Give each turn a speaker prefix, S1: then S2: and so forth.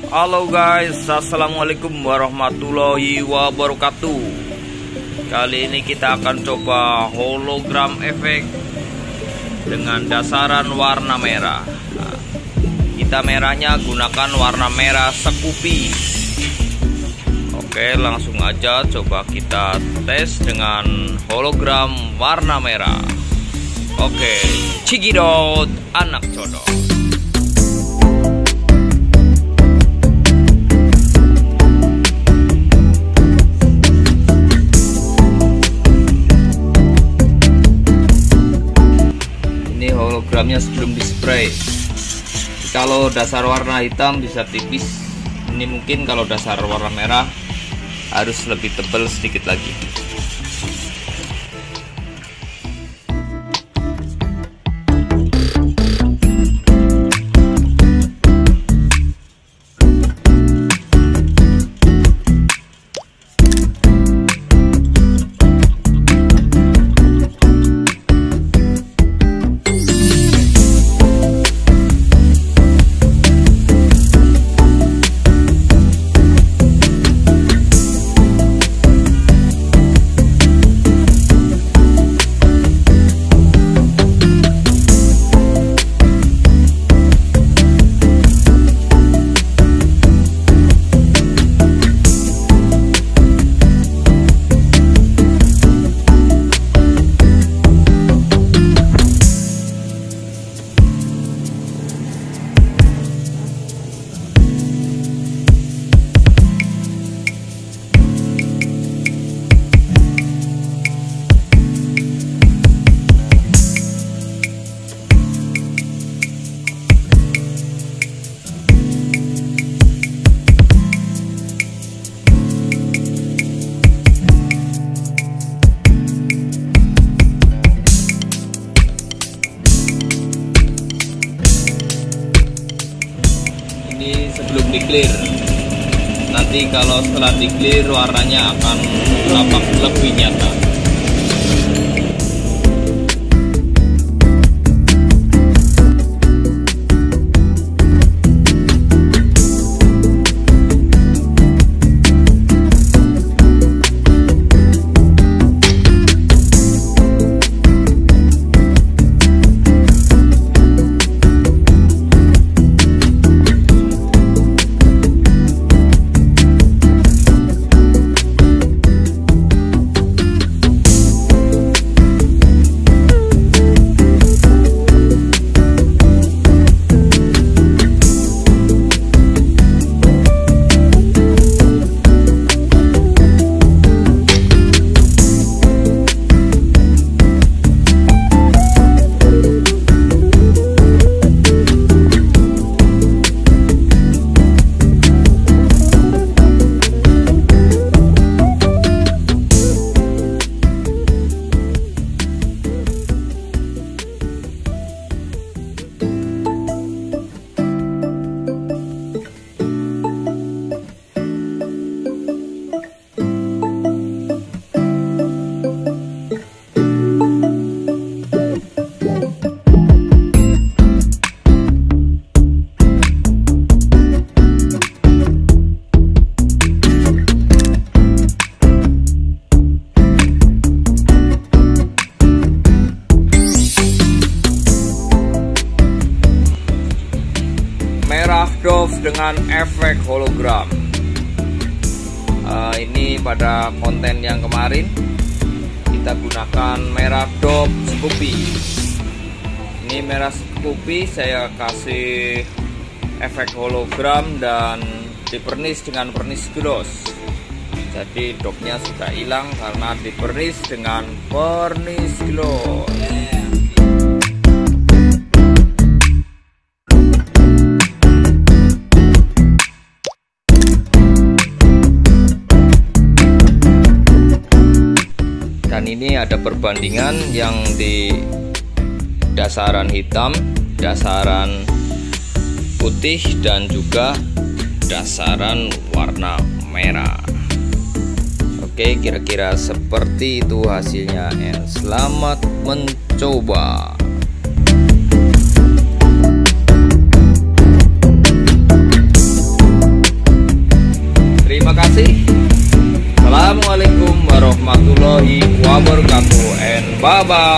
S1: Halo guys, assalamualaikum warahmatullahi wabarakatuh. Kali ini kita akan coba hologram efek dengan dasaran warna merah. Nah, kita merahnya gunakan warna merah secoopy. Oke, langsung aja coba kita tes dengan hologram warna merah. Oke, cigidot anak codot. Hologramnya sebelum dispray. Kalau dasar warna hitam bisa tipis, ini mungkin kalau dasar warna merah harus lebih tebal sedikit lagi. Ini sebelum di clear, nanti kalau setelah di clear warnanya akan tampak lebih nyata. DOFF dengan efek hologram. Ini pada konten yang kemarin kita gunakan merah DOFF secoopy. Ini merah secoopy saya kasih efek hologram dan dipernis dengan pernis gloss. Jadi DOFF-nya sudah hilang karena dipernis dengan pernis gloss. Dan ini ada perbandingan yang di dasaran hitam, dasaran putih, dan juga dasaran warna merah. Oke, kira-kira seperti itu hasilnya. Selamat mencoba. Bye bye.